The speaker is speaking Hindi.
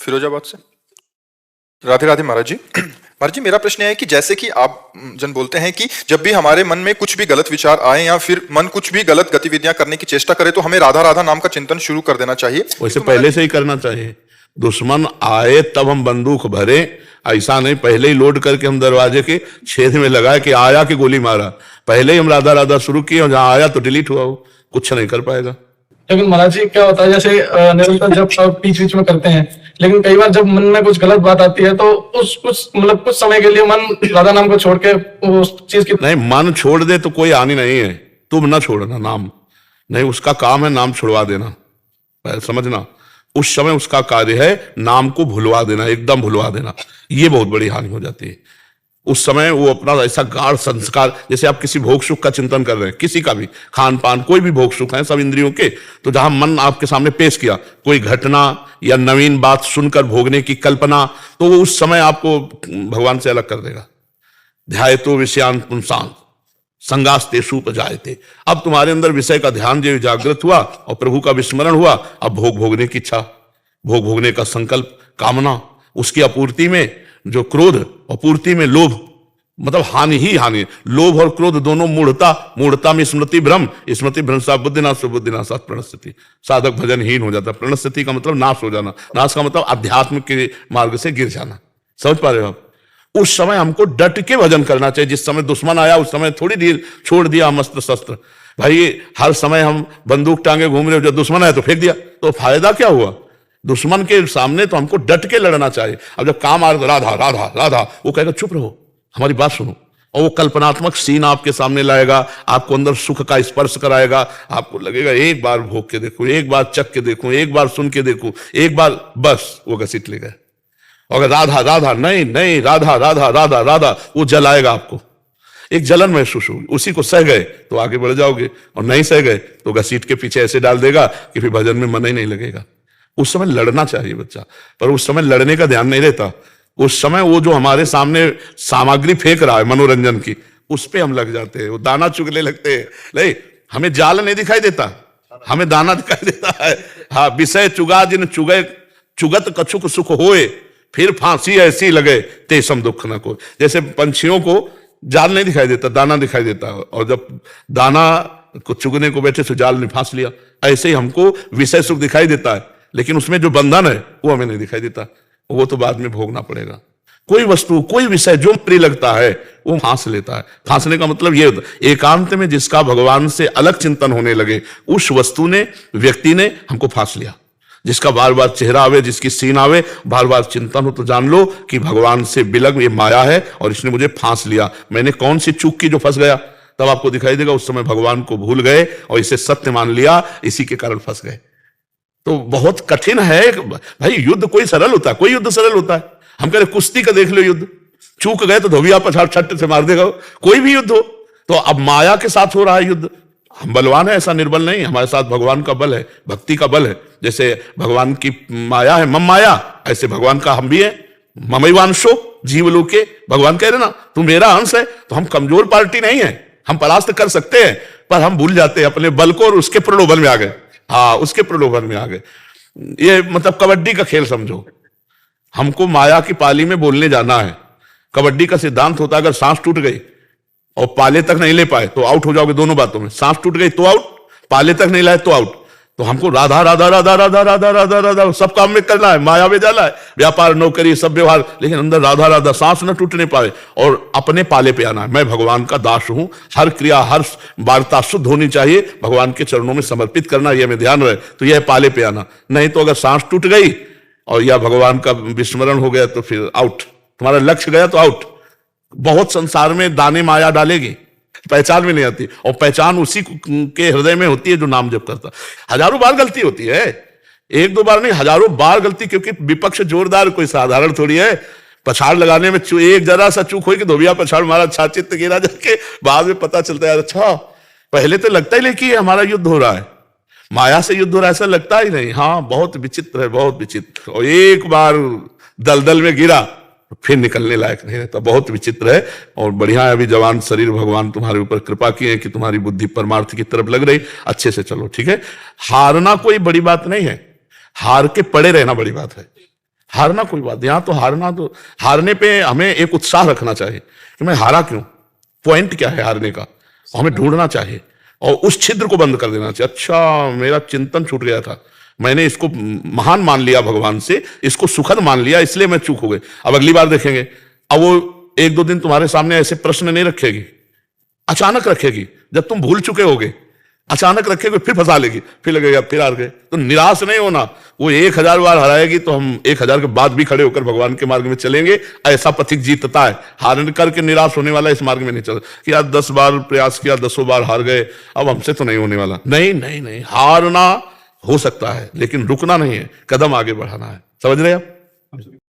फिरोजाबाद से। राधे राधे महाराज जी। महाराज जी, मेरा प्रश्न है कि जैसे कि आप जन बोलते हैं कि जब भी हमारे मन में कुछ भी गलत विचार आए या फिर मन कुछ भी गलत गतिविधियां करने की चेष्टा करे तो हमें राधा राधा नाम का चिंतन शुरू कर देना चाहिए। वैसे पहले से ही करना चाहिए। दुश्मन आए तब हम बंदूक भरे, ऐसा नहीं पहले ही लोड करके हम दरवाजे के छेद में लगाए कि आया कि गोली मारा। पहले ही हम राधा राधा शुरू किए और जहां आया तो डिलीट हुआ, वो कुछ नहीं कर पाएगा। लेकिन महाराज जी क्या होता है, जैसे निरंतर जब बीच बीच में करते हैं, लेकिन कई बार जब मन में कुछ गलत बात आती है तो कुछ समय के लिए मन राधा नाम को छोड़ के उस चीज की नहीं, मन छोड़ दे तो कोई हानि नहीं है। तुम ना छोड़ना नाम, नहीं उसका काम है नाम छुड़वा देना, समझना। उस समय उसका कार्य है नाम को भुलवा देना, एकदम भुलवा देना। ये बहुत बड़ी हानि हो जाती है। उस समय वो अपना ऐसा गाढ़ संस्कार, जैसे आप किसी भोग सुख का चिंतन कर रहे हैं, किसी का भी खान पान कोई भी भोग सुख है सब इंद्रियों के, तो जहां मन आपके सामने पेश किया कोई घटना या नवीन बात सुनकर भोगने की कल्पना, तो वो उस समय आपको भगवान से अलग कर देगा। ध्यायतो विषयान पुंसान संगास्तेषु उपजायते। अब तुम्हारे अंदर विषय का ध्यान जो जागृत हुआ और प्रभु का विस्मरण हुआ, अब भोग भोगने की इच्छा, भोग भोगने का संकल्प, कामना, उसकी आपूर्ति में जो क्रोध और पूर्ति में लोभ, मतलब हानि ही हानि। लोभ और क्रोध दोनों मूढ़ता, मूढ़ता में स्मृति भ्रम, स्मृति भ्रंशा बुद्धिनाश, बुद्धिनाशात् प्रणश्यति। साधक भजनहीन हो जाता। प्रणश्यति का मतलब नाश हो जाना, नाश का मतलब अध्यात्म के मार्ग से गिर जाना। समझ पा रहे हो आप? उस समय हमको डट के भजन करना चाहिए। जिस समय दुश्मन आया उस समय थोड़ी देर छोड़ दिया हम अस्त्र शस्त्र। भाई हर समय हम बंदूक टांगे घूम रहे हो, जब दुश्मन आया तो फेंक दिया, तो फायदा क्या हुआ? दुश्मन के सामने तो हमको डट के लड़ना चाहिए। अब जब काम आ राधा राधा राधा, वो कहेगा चुप रहो, हमारी बात सुनो, और वो कल्पनात्मक सीन आपके सामने लाएगा, आपको अंदर सुख का स्पर्श कराएगा। आपको लगेगा एक बार भोग के देखो, एक बार चख के देखो, एक बार सुन के देखो, एक बार, बस वो घसीट लेगा। अगर राधा राधा नहीं नहीं राधा राधा राधा राधा, वो जलाएगा आपको, एक जलन महसूस होगी। उसी को सह गए तो आगे बढ़ जाओगे, और नहीं सह गए तो घसीट के पीछे ऐसे डाल देगा कि फिर भजन में मन ही नहीं लगेगा। उस समय लड़ना चाहिए बच्चा, पर उस समय लड़ने का ध्यान नहीं रहता। उस समय वो जो हमारे सामने सामग्री फेंक रहा है मनोरंजन की, उस पे हम लग जाते हैं, वो दाना चुगने लगते हैं। नहीं, हमें जाल नहीं दिखाई देता, हमें दाना दिखाई देता है। हाँ, विषय चुगा जिन चुगे चुगत कछुक सुख होए, फिर फांसी ऐसी लगे तेसम दुख न को। जैसे पंछियों को जाल नहीं दिखाई देता, दाना दिखाई देता है, और जब दाना को चुगने को बैठे तो जाल ने फांस लिया। ऐसे ही हमको विषय सुख दिखाई देता है, लेकिन उसमें जो बंधन है वो हमें नहीं दिखाई देता, वो तो बाद में भोगना पड़ेगा। कोई वस्तु, कोई विषय जो प्रिय लगता है वो फांस लेता है। फांसने का मतलब ये होता है एकांत में जिसका भगवान से अलग चिंतन होने लगे, उस वस्तु ने, व्यक्ति ने हमको फांस लिया। जिसका बार बार चेहरा आवे, जिसकी सीन आवे, बार बार चिंतन हो, तो जान लो कि भगवान से बिलग ये माया है और इसने मुझे फांस लिया। मैंने कौन सी चूक की जो फंस गया, तब आपको दिखाई देगा उस समय भगवान को भूल गए और इसे सत्य मान लिया, इसी के कारण फंस गए। तो बहुत कठिन है भाई। युद्ध कोई सरल होता है? कोई युद्ध सरल होता है? हम कह रहे कुश्ती का देख लो युद्ध, चूक गए तो धोबिया पछाड़ छट से मार देगा, कोई भी युद्ध हो। तो अब माया के साथ हो रहा है युद्ध। हम बलवान है, ऐसा निर्बल नहीं, हमारे साथ भगवान का बल है, भक्ति का बल है। जैसे भगवान की माया है मम माया, ऐसे भगवान का हम भी है ममैवांशो जीवलोके। भगवान कह रहे ना तू मेरा अंश है, तो हम कमजोर पार्टी नहीं है, हम परास्त कर सकते हैं, पर हम भूल जाते हैं अपने बल को और उसके प्रलोभन में आ गए। हाँ, उसके प्रलोभन में आ गए। ये मतलब कबड्डी का खेल समझो। हमको माया की पाली में बोलने जाना है। कबड्डी का सिद्धांत होता है अगर सांस टूट गई और पाले तक नहीं ले पाए तो आउट हो जाओगे दोनों बातों में। सांस टूट गई तो आउट, पाले तक नहीं लाए तो आउट। तो हमको राधा राधा राधा राधा राधा राधा राधा सब काम में करना है, माया में जाना है, व्यापार नौकरी सब व्यवहार, लेकिन अंदर राधा राधा, सांस न टूटने पाए और अपने पाले पे आना है। मैं भगवान का दास हूं, हर क्रिया हर वार्ता शुद्ध होनी चाहिए, भगवान के चरणों में समर्पित करना, यह में ध्यान रहे, तो यह पाले पे आना। नहीं तो अगर सांस टूट गई और या भगवान का विस्मरण हो गया तो फिर आउट, तुम्हारा लक्ष्य गया तो आउट। बहुत संसार में दाने माया डालेगी, पहचान में नहीं आती, और पहचान उसी के हृदय में होती है जो नाम जप करता। हजारों बार गलती होती है, एक दो बार नहीं, हजारों बार गलती, क्योंकि विपक्ष जोरदार, कोई साधारण थोड़ी है। पछाड़ लगाने में एक जरा सा चूक हुई कि धोबिया पछाड़ मारा, छाचित गिरा, जाके बाद में पता चलता है अच्छा पहले तो लगता ही नहीं कि हमारा युद्ध हो रहा है, माया से युद्ध हो रहा है, ऐसा लगता ही नहीं। हाँ, बहुत विचित्र है, बहुत विचित्र। और एक बार दलदल में गिरा फिर निकलने लायक नहीं रहता, बहुत विचित्र है। और बढ़िया है, अभी जवान शरीर भगवान तुम्हारे ऊपर कृपा की है कि तुम्हारी बुद्धि परमार्थ की तरफ लग रही, अच्छे से चलो, ठीक है। हारना कोई बड़ी बात नहीं है, हार के पड़े रहना बड़ी बात है। हारना कोई बात, यहाँ तो हारना, तो हारने पे हमें एक उत्साह रखना चाहिए कि मैं हारा क्यों, पॉइंट क्या है हारने का, हमें ढूंढना चाहिए और उस छिद्र को बंद कर देना चाहिए। अच्छा, मेरा चिंतन छूट गया था, मैंने इसको महान मान लिया भगवान से, इसको सुखद मान लिया, इसलिए मैं चूक हो गई। अब अगली बार देखेंगे, अब वो 1-2 दिन तुम्हारे सामने ऐसे प्रश्न नहीं रखेगी, अचानक रखेगी। जब तुम भूल चुके होगे अचानक रखेगी, फिर फंसा लेगी, फिर लगेगा फिर हार गए। तो निराश नहीं होना, वो 1000 बार हराएगी तो हम 1000 के बाद भी खड़े होकर भगवान के मार्ग में चलेंगे। ऐसा पथिक जीतता है, हारने करके निराश होने वाला इस मार्ग में नहीं चल कि यार 10 बार प्रयास किया, 10 बार हार गए, अब हमसे तो नहीं होने वाला। नहीं नहीं नहीं, हारना हो सकता है लेकिन रुकना नहीं है, कदम आगे बढ़ाना है। समझ रहे आप?